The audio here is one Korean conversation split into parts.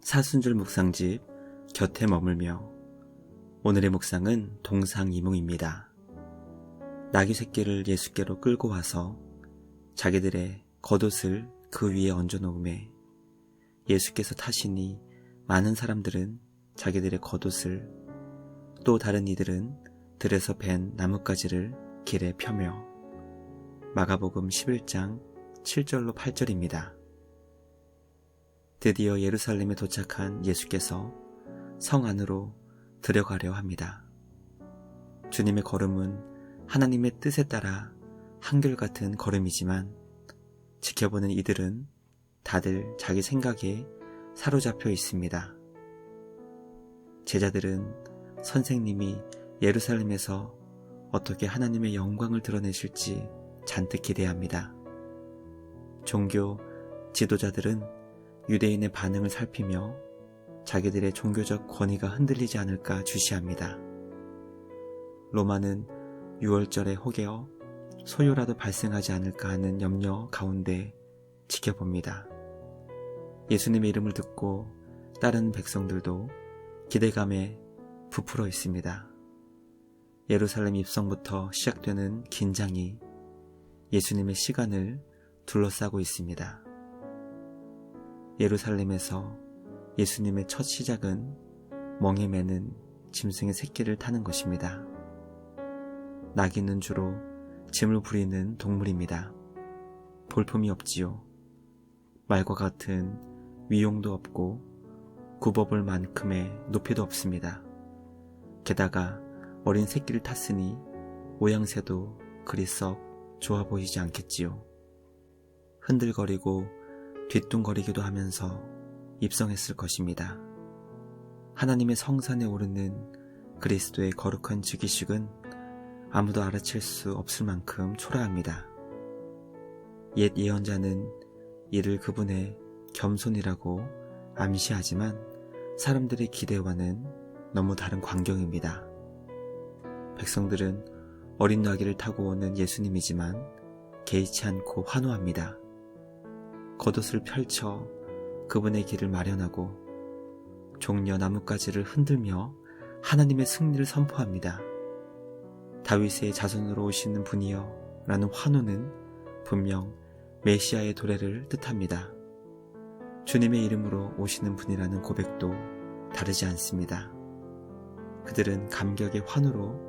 사순절 묵상집 곁에 머물며 오늘의 묵상은 동상이몽입니다. 나귀 새끼를 예수께로 끌고 와서 자기들의 겉옷을 그 위에 얹어 놓음에 예수께서 타시니 많은 사람들은 자기들의 겉옷을 또 다른 이들은 들에서 벤 나뭇가지를 길에 펴며 마가복음 11장 7절로 8절입니다. 드디어 예루살렘에 도착한 예수께서 성 안으로 들어가려 합니다. 주님의 걸음은 하나님의 뜻에 따라 한결같은 걸음이지만 지켜보는 이들은 다들 자기 생각에 사로잡혀 있습니다. 제자들은 선생님이 예루살렘에서 어떻게 하나님의 영광을 드러내실지 잔뜩 기대합니다. 종교 지도자들은 유대인의 반응을 살피며 자기들의 종교적 권위가 흔들리지 않을까 주시합니다. 로마는 유월절에 혹여 소요라도 발생하지 않을까 하는 염려 가운데 지켜봅니다. 예수님의 이름을 듣고 다른 백성들도 기대감에 부풀어 있습니다. 예루살렘 입성부터 시작되는 긴장이 예수님의 시간을 둘러싸고 있습니다. 예루살렘에서 예수님의 첫 시작은 멍에 매는 짐승의 새끼를 타는 것입니다. 나귀는 주로 짐을 부리는 동물입니다. 볼품이 없지요. 말과 같은 위용도 없고 굽어볼 만큼의 높이도 없습니다. 게다가 어린 새끼를 탔으니 모양새도 그리 썩 좋아 보이지 않겠지요. 흔들거리고 뒤뚱거리기도 하면서 입성했을 것입니다. 하나님의 성산에 오르는 그리스도의 거룩한 즉위식은 아무도 알아챌 수 없을 만큼 초라합니다. 옛 예언자는 이를 그분의 겸손이라고 암시하지만 사람들의 기대와는 너무 다른 광경입니다. 백성들은 어린 나귀를 타고 오는 예수님이지만 개의치 않고 환호합니다. 겉옷을 펼쳐 그분의 길을 마련하고 종려 나뭇가지를 흔들며 하나님의 승리를 선포합니다. 다윗의 자손으로 오시는 분이여 라는 환호는 분명 메시아의 도래를 뜻합니다. 주님의 이름으로 오시는 분이라는 고백도 다르지 않습니다. 그들은 감격의 환호로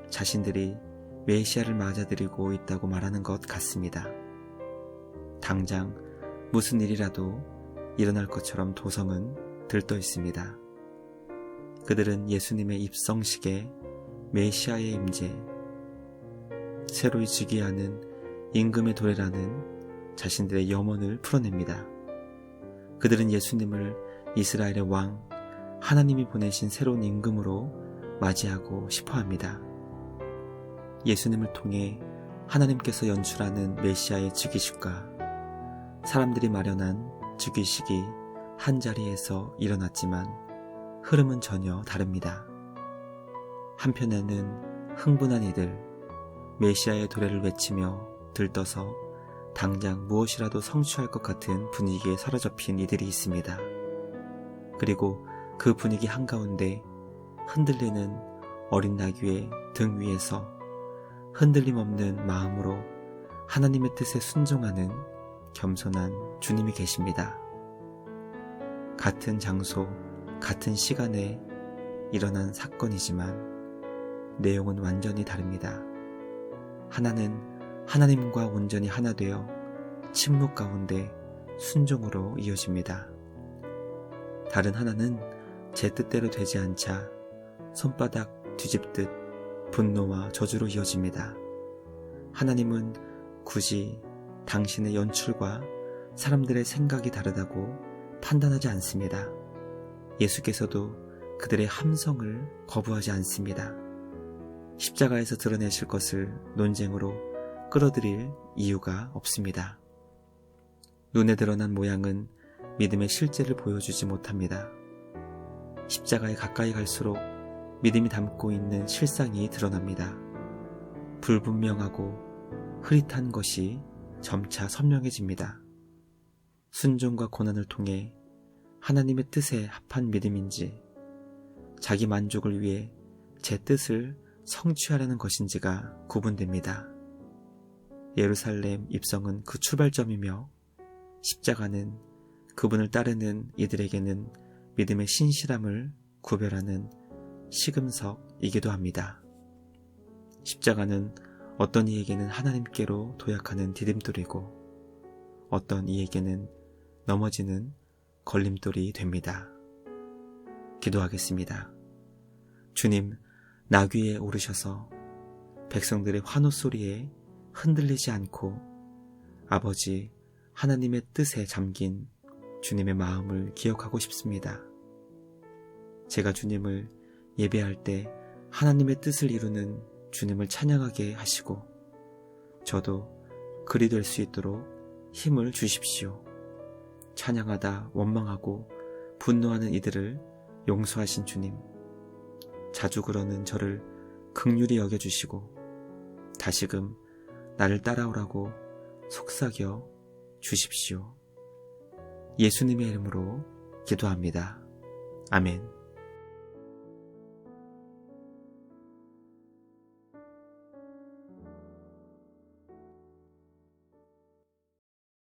자신들이 메시아를 맞아들이고 있다고 말하는 것 같습니다. 당장 무슨 일이라도 일어날 것처럼 도성은 들떠 있습니다. 그들은 예수님의 입성식에 메시아의 임재, 새로이 즉위하는 임금의 도래라는 자신들의 염원을 풀어냅니다. 그들은 예수님을 이스라엘의 왕, 하나님이 보내신 새로운 임금으로 맞이하고 싶어합니다. 예수님을 통해 하나님께서 연출하는 메시아의 즉위식과 사람들이 마련한 즉위식이 한자리에서 일어났지만 흐름은 전혀 다릅니다. 한편에는 흥분한 이들, 메시아의 도래를 외치며 들떠서 당장 무엇이라도 성취할 것 같은 분위기에 사로잡힌 이들이 있습니다. 그리고 그 분위기 한가운데 흔들리는 어린 나귀의 등 위에서 흔들림 없는 마음으로 하나님의 뜻에 순종하는 겸손한 주님이 계십니다. 같은 장소, 같은 시간에 일어난 사건이지만 내용은 완전히 다릅니다. 하나는 하나님과 온전히 하나 되어 침묵 가운데 순종으로 이어집니다. 다른 하나는 제 뜻대로 되지 않자 손바닥 뒤집듯 분노와 저주로 이어집니다. 하나님은 굳이 당신의 연출과 사람들의 생각이 다르다고 판단하지 않습니다. 예수께서도 그들의 함성을 거부하지 않습니다. 십자가에서 드러내실 것을 논쟁으로 끌어들일 이유가 없습니다. 눈에 드러난 모양은 믿음의 실제를 보여주지 못합니다. 십자가에 가까이 갈수록 믿음이 담고 있는 실상이 드러납니다. 불분명하고 흐릿한 것이 점차 선명해집니다. 순종과 고난을 통해 하나님의 뜻에 합한 믿음인지 자기 만족을 위해 제 뜻을 성취하려는 것인지가 구분됩니다. 예루살렘 입성은 그 출발점이며 십자가는 그분을 따르는 이들에게는 믿음의 신실함을 구별하는 시금석이기도 합니다. 십자가는 어떤 이에게는 하나님께로 도약하는 디딤돌이고 어떤 이에게는 넘어지는 걸림돌이 됩니다. 기도하겠습니다. 주님, 나귀에 오르셔서 백성들의 환호 소리에 흔들리지 않고 아버지 하나님의 뜻에 잠긴 주님의 마음을 기억하고 싶습니다. 제가 주님을 예배할 때 하나님의 뜻을 이루는 주님을 찬양하게 하시고 저도 그리 될 수 있도록 힘을 주십시오. 찬양하다 원망하고 분노하는 이들을 용서하신 주님, 자주 그러는 저를 긍휼히 여겨주시고 다시금 나를 따라오라고 속삭여 주십시오. 예수님의 이름으로 기도합니다. 아멘.